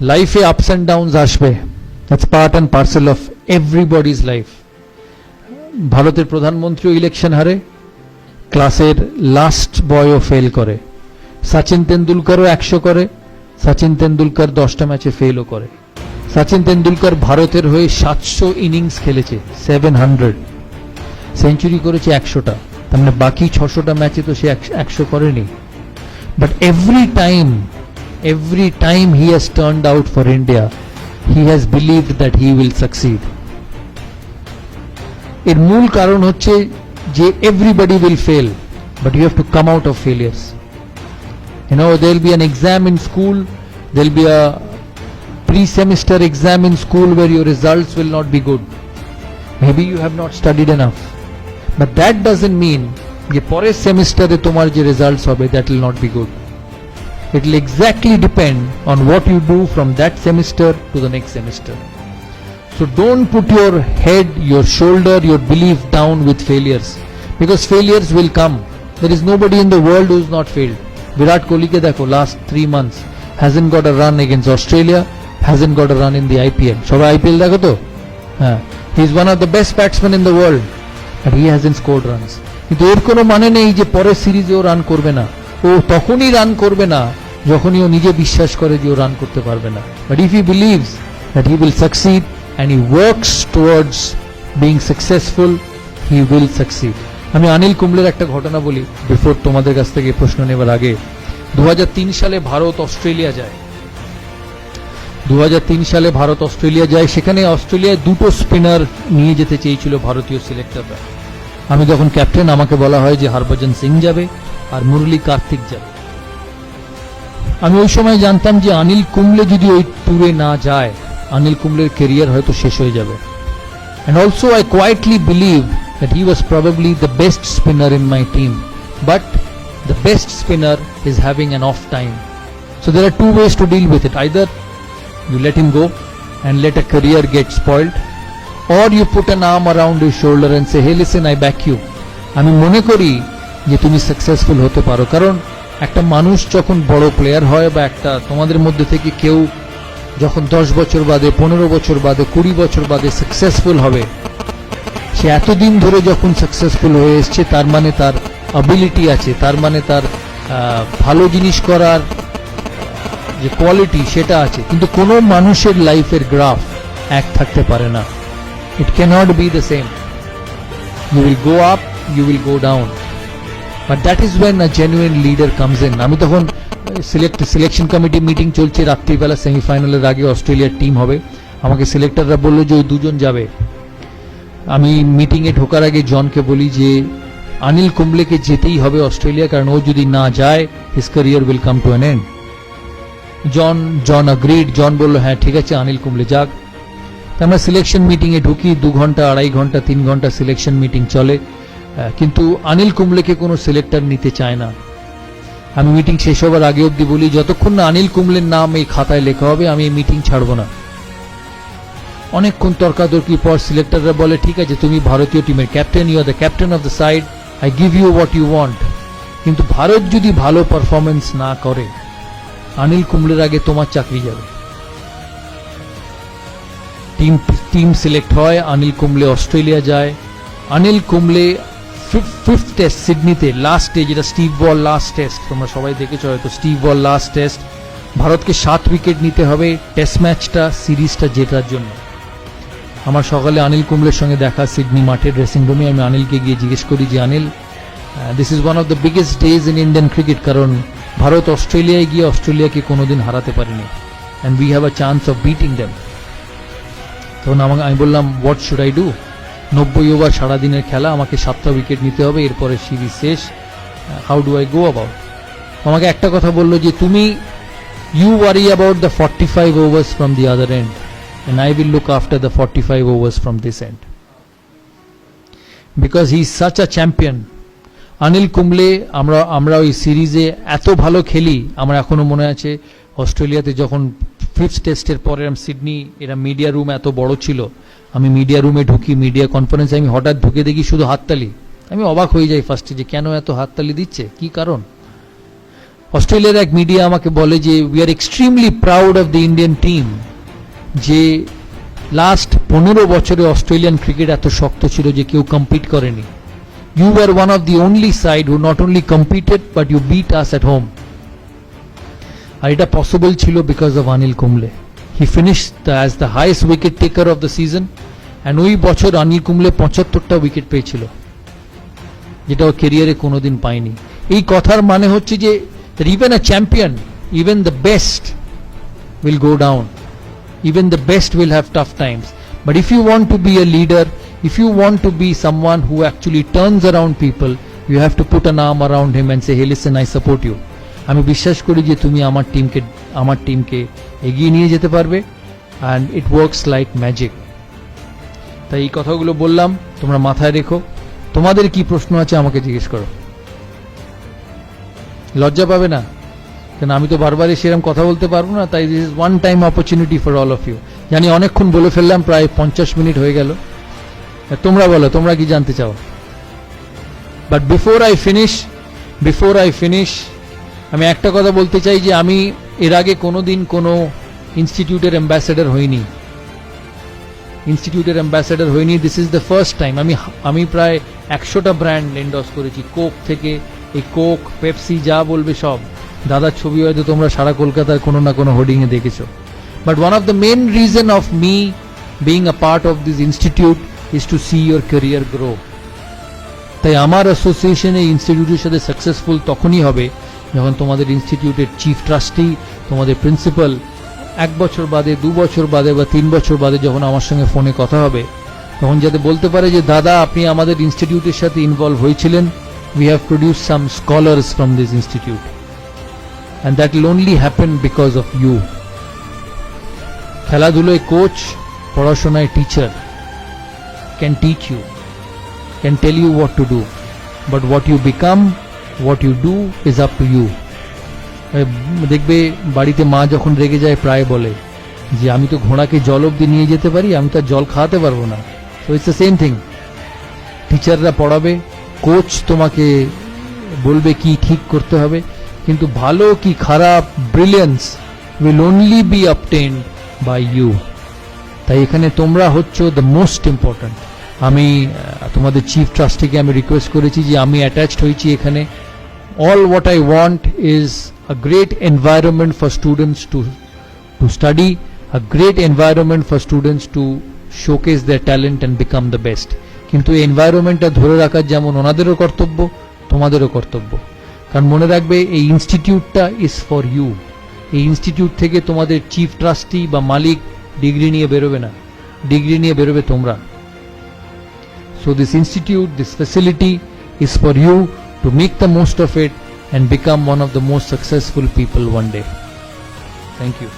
লাইফে ups and downs আসবে, that's part and parcel of everybody's life. ভারতের প্রধানমন্ত্রীও election হারে, ক্লাসের লাস্ট বয়ও ফেল করে, সচিন তেন্ডুলকরও 100 করে, সচিন তেন্ডুলকর 10টা ম্যাচে ফেলও করে। সচিন তেন্ডুলকর ভারতের হয়ে 700 ইনিংস খেলেছে, 700 সেঞ্চুরি করেছে 100টা, তার মানে বাকি 600টা ম্যাচে তো সে 100 করেনি। But every time he has turned out for India, he has believed that he will succeed. এর মূল কারণ হচ্ছে যে everybody will fail, but you have to come out of failures. You know, there will be an exam in school, there will be a pre-semester exam in school where your results will not be good. Maybe you have not studied enough, but that doesn't mean যে পরের সেমিস্টারে তোমার যে results হবে that will not be good. It will exactly depend on what you do from that semester to the next semester. So don't put your head, your shoulder, your belief down with failures, because failures will come. There is nobody in the world who has not failed. Virat Kohli ke dekho, last 3 months hasn't got a run against Australia, hasn't got a run in the IPL. Shobai IPL dekho to? He is one of the best batsmen in the world, but he hasn't scored runs. কিন্তু এর কোনো মানে নেই যে পরের সিরিজে ও run করবে না। ও তখনই রান করবে না যখনই ও নিজে বিশ্বাস করে যে ও রান করতে পারবে না। But if he believes that he will succeed and he works towards being successful, he will succeed. আমি অনিল কুম্বলের একটা ঘটনা বলি বিফোর তোমাদের কাছ থেকে প্রশ্ন নেবার আগে। 2003 সালে ভারত অস্ট্রেলিয়া যায়। 2003 সালে ভারত অস্ট্রেলিয়া যায়, সেখানে অস্ট্রেলিয়ায় 2টো স্পিনার নিয়ে যেতে চেয়েছিল ভারতীয় সিলেক্টররা। আমি যখন ক্যাপ্টেন, আমাকে বলা হয় যে হরভজন সিং যাবে আর মুরলী কার্তিক যাবে। আমি ওই সময় জানতাম যে অনিল কুম্বলে যদি ওই ট্যুরে না যায়, অনিল কুম্বলের ক্যারিয়ার হয়তো শেষ হয়ে যাবে। And also I quietly believe that he was probably the best spinner in my team, but the best spinner is having an off time. So there are two ways to deal with it. Either you let him go and let a career get spoiled, or you put an arm around his shoulder and say, hey listen, I back you. আমি মনে করি যে তুমি successful হতে পারো, কারণ একটা মানুষ যখন বড় প্লেয়ার হয় বা একটা তোমাদের মধ্যে থেকে কেউ যখন 10 বছর বাদে, 15 বছর বাদে, 20 বছর বাদে সাকসেসফুল হবে, সে এতদিন ধরে যখন সাকসেসফুল হয়ে এসছে তার মানে তার অ্যাবিলিটি আছে, তার মানে তার ভালো জিনিস করার যে কোয়ালিটি সেটা আছে। কিন্তু কোনো মানুষের লাইফের গ্রাফ এক থাকতে পারে না। It cannot be the same. You will go up, you will go down. But that is when a genuine leader comes in. আমি তখন সিলেকশন কমিটি মিটিং চলছে, রাত্রিবেলা সেমিফাইনালের আগে অস্ট্রেলিয়ার টিম হবে। আমাকে সিলেক্টররা বললো যে ওই 2 জন যাবে। আমি মিটিংয়ে ঢোকার আগে জনকে বলি যে অনিল কুম্বলেকে যেতেই হবে অস্ট্রেলিয়া, কারণ ও যদি না যায় his career will come to an end. John agreed. জন বলল হ্যাঁ ঠিক আছে, অনিল কুম্বলে যাক। আমরা সিলেকশন মিটিংয়ে ঢুকি, 2 ঘন্টা, 2.5 ঘন্টা, 3 ঘন্টা সিলেকশন মিটিং চলে, কিন্তু অনিল কুম্বলেকে কোনো সিলেক্টর নিতে চায় না। আমি মিটিং শেষ হবার আগে অবধি বলি যতক্ষণ না অনিল কুম্বলের নাম এই খাতায় লেখা হবে আমি এই মিটিং ছাড়বো না। অনেকক্ষণ তর্কাতর্কি পর সিলেক্টররা বলে ঠিক আছে, তুমি ভারতীয় টিমের captain, you are the captain of the side, I give you what you want. কিন্তু ভারত যদি ভালো পারফরমেন্স না করে অনিল কুম্বলের আগে তোমার চাকরি যাবে। টিম সিলেক্ট হয়, অনিল কুম্বলে অস্ট্রেলিয়া যায়। অনিল কুম্বলে 5th টেস্ট সিডনিতে, লাস্ট ডে, যেটা স্টিভ বল লাস্ট টেস্ট, তোমরা সবাই দেখেছো হয়তো, স্টিভ বল লাস্ট টেস্ট, ভারতকে 7 উইকেট নিতে হবে টেস্ট ম্যাচটা, সিরিজটা জেতার জন্য। আমার সকালে অনিল কুম্বলের সঙ্গে দেখা সিডনি মাঠের ড্রেসিং রুমে। আমি অনিলকে গিয়ে জিজ্ঞেস করি যে Anil, this is one of the biggest days in Indian cricket, কারণ ভারত অস্ট্রেলিয়ায় গিয়ে অস্ট্রেলিয়াকে কোনোদিন হারাতে পারেনি, and we have a chance of beating them. তখন আমি বললাম what should I do, 90 over সারাদিনের খেলা, আমাকে 7টা উইকেট নিতে হবে, এরপরে সিরিজ শেষ, how do I go about. আমাকে একটা কথা বললো যে তুমি you worry about the 45 overs from the other end and I will look after the 45 overs from this end, because he is such a champion. Anil Kumble আমরা ওই সিরিজে এত ভালো খেলি, আমার এখনো মনে আছে অস্ট্রেলিয়াতে যখন 5th টেস্টের পরে সিডনি, এরা মিডিয়া রুম এত বড় ছিল, আমি মিডিয়া রুমে ঢুকি, মিডিয়া কনফারেন্সে আমি হঠাৎ ঢুকে দেখি শুধু হাততালি। আমি অবাক হয়ে যাই ফার্স্টে যে কেন এত হাততালি দিচ্ছে, কি কারণ। অস্ট্রেলিয়ার এক মিডিয়া আমাকে বলে যে we are extremely proud of the Indian team, যে লাস্ট 15 বছরে অস্ট্রেলিয়ান ক্রিকেট এত শক্ত ছিল যে কেউ কম্পিট করেনি। You were one of the only side who not only competed but you beat us at home. আর এটা পসিবল ছিল because of Anil Kumble. He finished as the highest wicket taker of the season and ওই বছর Anil Kumble 75টা wicket পেয়েছিল, যেটা ওর ক্যারিয়ারে কোনোদিন পায়নি। এই কথার মানে হচ্ছে যে even a champion, even the best will go down, even the best will have tough times, but if you want to be a leader, if you want to be someone who actually turns around people, you have to put an arm around him and say, hey listen, I support you. আমি বিশ্বাস করি যে তুমি আমার টিমকে এগিয়ে নিয়ে যেতে পারবে, and it works like magic. তাই এই কথাগুলো বললাম, তোমরা মাথায় রেখো। তোমাদের কি প্রশ্ন আছে আমাকে জিজ্ঞেস করো, লজ্জা পাবে না, কেন আমি তো বারবারই সেরকম কথা বলতে পারবো না। তাই this is one time opportunity for all of you. জানি অনেকক্ষণ বলে ফেললাম, প্রায় 50 মিনিট হয়ে গেল। তোমরা বলো, তোমরা কি জানতে চাও? বাট বিফোর আই ফিনিশ আমি একটা কথা বলতে চাই যে আমি এর আগে কোনোদিন কোনো ইনস্টিটিউটের অ্যাম্বাসেডর হইনি। This is the first time. আমি প্রায় 100টা ব্র্যান্ড এন্ডোর্স করেছি, কোক থেকে, এই কোক, পেপসি, যা বলবে সব। দাদার ছবি হয়তো তোমরা সারা কলকাতার কোনো না কোনো হোর্ডিং এ দেখেছো। But one of the main reason of me being a part of this institute is to see your career grow. তাই আমার অ্যাসোসিয়েশন এই ইনস্টিটিউটের সাথে সাকসেসফুল তখনই হবে যখন তোমাদের ইনস্টিটিউটের চিফ ট্রাস্টি, তোমাদের প্রিন্সিপাল 1 বছর বাদে, 2 বছর বাদে বা 3 বছর বাদে যখন আমার সঙ্গে ফোনে কথা হবে, তখন যাতে বলতে পারে যে দাদা আপনি আমাদের ইনস্টিটিউটের সাথে ইনভলভ হয়েছিলেন, we have produced some scholars from this institute and that will only happen because of you. খেলাধুলায় কোচ, পড়াশোনায় teacher can teach you, can tell you what to do, but what you become, what you do is up to you. দেখবে বাড়িতে মা যখন রেগে যায় প্রায় বলে যে আমি তো ঘোড়াকে জল অবধি নিয়ে যেতে পারি, আমি তো জল খাওয়াতে পারবো না। So it's the same thing. টিচাররা পড়াবে, কোচ তোমাকে বলবে কি ঠিক করতে হবে, কিন্তু ভালো কি খারাপ, brilliance will only be obtained by you. তাই এখানে তোমরা হচ্ছ দ্য মোস্ট ইম্পর্ট্যান্ট। আমি তোমাদের চিফ ট্রাস্টিকে আমি রিকোয়েস্ট করেছি যে আমি অ্যাটাচড হয়েছি এখানে। All what I want is a great environment for students to study, a great environment for students to showcase their talent and become the best. কিন্তু এই এনভায়রনমেন্টটা ধরে রাখার যেমন ওনাদেরও কর্তব্য, তোমাদেরও কর্তব্য। কারণ মনে রাখবে এই ইনস্টিটিউটটা ইজ ফর ইউ। এই ইনস্টিটিউট থেকে তোমাদের চিফ ট্রাস্টি বা মালিক ডিগ্রি নিয়ে বেরোবে না, ডিগ্রি নিয়ে বেরোবে তোমরা। So this institute, this facility is for you to make the most of it and become one of the most successful people one day. Thank you.